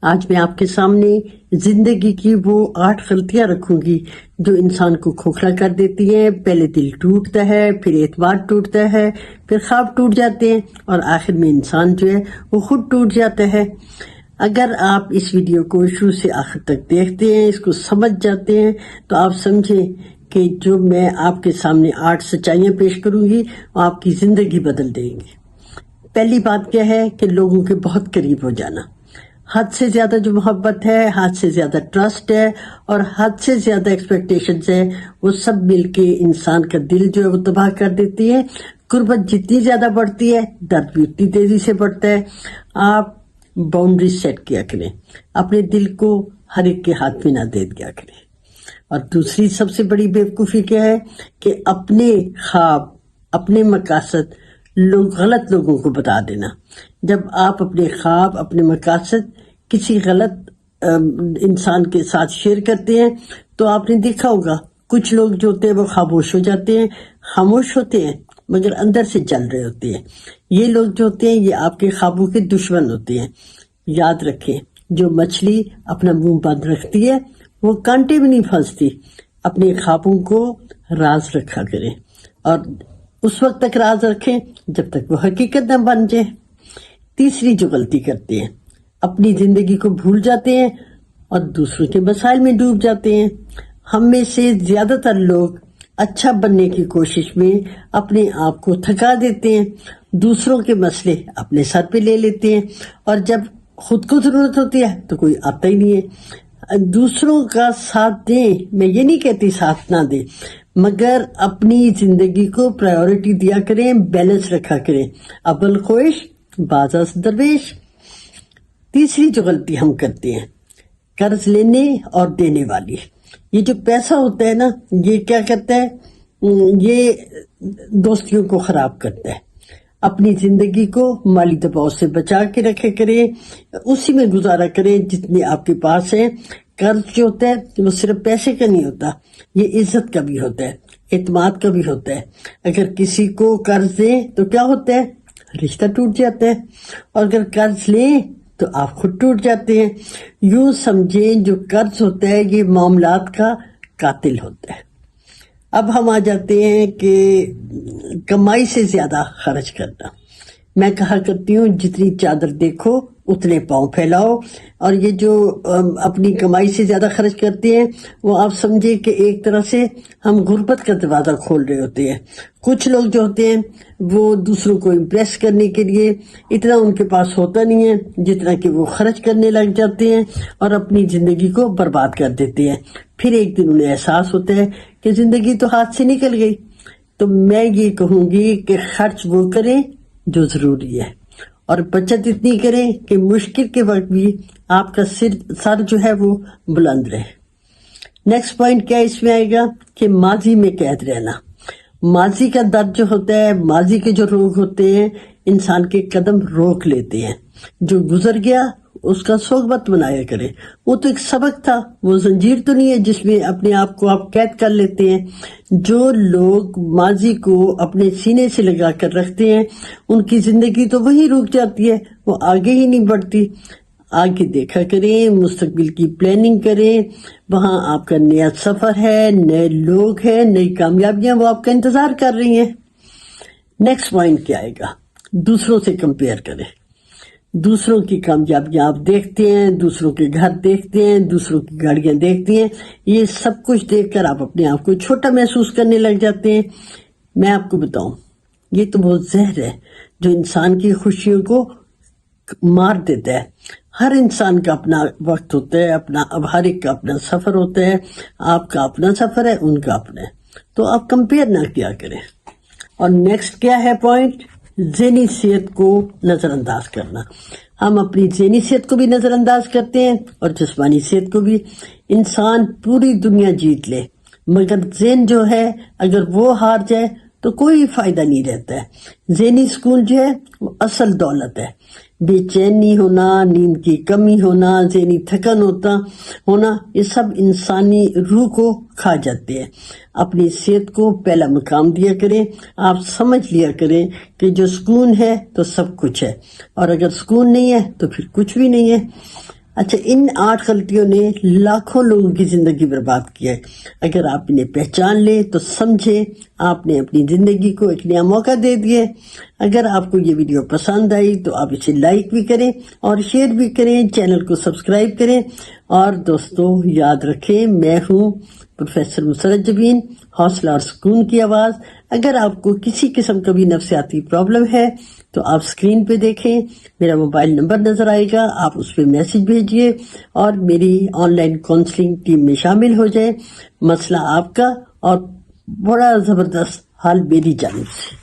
آج میں آپ کے سامنے زندگی کی وہ 8 غلطیاں رکھوں گی جو انسان کو کھوکھلا کر دیتی ہیں۔ پہلے دل ٹوٹتا ہے، پھر اعتماد ٹوٹتا ہے، پھر خواب ٹوٹ جاتے ہیں اور آخر میں انسان جو ہے وہ خود ٹوٹ جاتا ہے۔ اگر آپ اس ویڈیو کو شروع سے آخر تک دیکھتے ہیں، اس کو سمجھ جاتے ہیں، تو آپ سمجھیں کہ جو میں آپ کے سامنے 8 سچائیاں پیش کروں گی وہ آپ کی زندگی بدل دیں گی۔ پہلی بات کیا ہے کہ لوگوں کے بہت قریب ہو جانا۔ حد سے زیادہ جو محبت ہے، حد سے زیادہ ٹرسٹ ہے اور حد سے زیادہ ایکسپیکٹیشنز ہے، وہ سب مل کے انسان کا دل جو ہے وہ تباہ کر دیتی ہے۔ قربت جتنی زیادہ بڑھتی ہے، درد بھی اتنی تیزی سے بڑھتا ہے۔ آپ باؤنڈری سیٹ کیا کریں، اپنے دل کو ہر ایک کے ہاتھ میں نہ دے دیا کریں۔ اور دوسری سب سے بڑی بیوقوفی کیا ہے کہ اپنے خواب، اپنے مقاصد غلط لوگوں کو بتا دینا۔ جب آپ اپنے خواب، اپنے مقاصد کسی غلط انسان کے ساتھ شیئر کرتے ہیں تو آپ نے دیکھا ہوگا کچھ لوگ جو ہوتے ہیں وہ خاموش ہو جاتے ہیں، خاموش ہوتے ہیں مگر اندر سے جل رہے ہوتے ہیں۔ یہ لوگ جو ہوتے ہیں یہ آپ کے خوابوں کے دشمن ہوتے ہیں۔ یاد رکھیں، جو مچھلی اپنا منہ بند رکھتی ہے وہ کانٹے میں نہیں پھنستی۔ اپنے خوابوں کو راز رکھا کریں اور اس وقت تک راز رکھیں جب تک وہ حقیقت نہ بن جائے۔ تیسری جو غلطی کرتے ہیں، اپنی زندگی کو بھول جاتے ہیں اور دوسروں کے مسائل میں ڈوب جاتے ہیں۔ ہم میں سے زیادہ تر لوگ اچھا بننے کی کوشش میں اپنے آپ کو تھکا دیتے ہیں، دوسروں کے مسئلے اپنے سر پہ لے لیتے ہیں اور جب خود کو ضرورت ہوتی ہے تو کوئی آتا ہی نہیں ہے۔ دوسروں کا ساتھ دیں، میں یہ نہیں کہتی ساتھ نہ دیں، مگر اپنی زندگی کو پرائیورٹی دیا کریں، بیلنس رکھا کریں۔ ابل خوش باز از درویش۔ تیسری جو غلطی ہم کرتے ہیں، قرض لینے اور دینے والی۔ یہ جو پیسہ ہوتا ہے نا، یہ کیا کرتا ہے، یہ دوستیوں کو خراب کرتا ہے۔ اپنی زندگی کو مالی دباؤ سے بچا کے رکھے کریں، اسی میں گزارا کریں جتنے آپ کے پاس ہے۔ قرض جو ہوتا ہے وہ صرف پیسے کا نہیں ہوتا، یہ عزت کا بھی ہوتا ہے، اعتماد کا بھی ہوتا ہے۔ اگر کسی کو قرض دیں تو کیا ہوتا ہے، رشتہ ٹوٹ جاتا ہے، اور اگر قرض لیں تو آپ خود ٹوٹ جاتے ہیں۔ یوں سمجھیں جو قرض ہوتا ہے یہ معاملات کا قاتل ہوتا ہے۔ اب ہم آ جاتے ہیں کہ کمائی سے زیادہ خرچ کرنا۔ میں کہا کرتی ہوں جتنی چادر دیکھو اتنے پاؤں پھیلاؤ، اور یہ جو اپنی کمائی سے زیادہ خرچ کرتے ہیں وہ آپ سمجھے کہ ایک طرح سے ہم غربت کا دروازہ کھول رہے ہوتے ہیں۔ کچھ لوگ جو ہوتے ہیں وہ دوسروں کو امپریس کرنے کے لیے اتنا ان کے پاس ہوتا نہیں ہے جتنا کہ وہ خرچ کرنے لگ جاتے ہیں اور اپنی زندگی کو برباد کر دیتے ہیں۔ پھر ایک دن انہیں احساس ہوتا ہے کہ زندگی تو ہاتھ سے نکل گئی۔ تو میں یہ کہوں گی کہ خرچ وہ کریں جو ضروری ہے اور بچت اتنی کریں کہ مشکل کے وقت بھی آپ کا سر جو ہے وہ بلند رہے۔ نیکسٹ پوائنٹ کیا اس میں آئے گا کہ ماضی میں قید رہنا۔ ماضی کا درد جو ہوتا ہے، ماضی کے جو روگ ہوتے ہیں انسان کے قدم روک لیتے ہیں۔ جو گزر گیا اس کا سوگ مت بنایا کرے، وہ تو ایک سبق تھا، وہ زنجیر تو نہیں ہے جس میں اپنے آپ کو آپ قید کر لیتے ہیں۔ جو لوگ ماضی کو اپنے سینے سے لگا کر رکھتے ہیں ان کی زندگی تو وہی رک جاتی ہے، وہ آگے ہی نہیں بڑھتی۔ آگے دیکھا کریں، مستقبل کی پلاننگ کریں، وہاں آپ کا نیا سفر ہے، نئے لوگ ہیں، نئی کامیابیاں وہ آپ کا انتظار کر رہی ہیں۔ نیکسٹ پوائنٹ کیا آئے گا، دوسروں سے کمپیئر کریں۔ دوسروں کی کامیابیاں آپ دیکھتے ہیں، دوسروں کے گھر دیکھتے ہیں، دوسروں کی گاڑیاں دیکھتے ہیں، یہ سب کچھ دیکھ کر آپ اپنے آپ کو چھوٹا محسوس کرنے لگ جاتے ہیں۔ میں آپ کو بتاؤں، یہ تو بہت زہر ہے جو انسان کی خوشیوں کو مار دیتا ہے۔ ہر انسان کا اپنا وقت ہوتا ہے، ہر ایک کا اپنا سفر ہوتا ہے، آپ کا اپنا سفر ہے، ان کا اپنا ہے، تو آپ کمپیئر نہ کیا کریں۔ اور نیکسٹ کیا ہے پوائنٹ، ذہنی صحت کو نظر انداز کرنا۔ ہم اپنی ذہنی صحت کو بھی نظر انداز کرتے ہیں اور جسمانی صحت کو بھی۔ انسان پوری دنیا جیت لے مگر ذہن جو ہے اگر وہ ہار جائے تو کوئی فائدہ نہیں رہتا ہے۔ ذہنی سکون جو ہے وہ اصل دولت ہے۔ بے چینی ہونا، نیند کی کمی ہونا، ذہنی تھکن ہونا، یہ سب انسانی روح کو کھا جاتے ہیں۔ اپنی صحت کو پہلا مقام دیا کریں۔ آپ سمجھ لیا کریں کہ جو سکون ہے تو سب کچھ ہے، اور اگر سکون نہیں ہے تو پھر کچھ بھی نہیں ہے۔ اچھا، ان 8 غلطیوں نے لاکھوں لوگوں کی زندگی برباد کی ہے۔ اگر آپ انہیں پہچان لیں تو سمجھیں آپ نے اپنی زندگی کو ایک نیا موقع دے دیا۔ اگر آپ کو یہ ویڈیو پسند آئی تو آپ اسے لائک بھی کریں اور شیئر بھی کریں، چینل کو سبسکرائب کریں۔ اور دوستو یاد رکھیں، میں ہوں پروفیسر مسرت جبین، حوصلہ اور سکون کی آواز۔ اگر آپ کو کسی قسم کا بھی نفسیاتی پرابلم ہے تو آپ اسکرین پہ دیکھیں، میرا موبائل نمبر نظر آئے گا، آپ اس پہ میسج بھیجئے اور میری آن لائن کاؤنسلنگ ٹیم میں شامل ہو جائیں۔ مسئلہ آپ کا اور بڑا زبردست حل میری جانب سے۔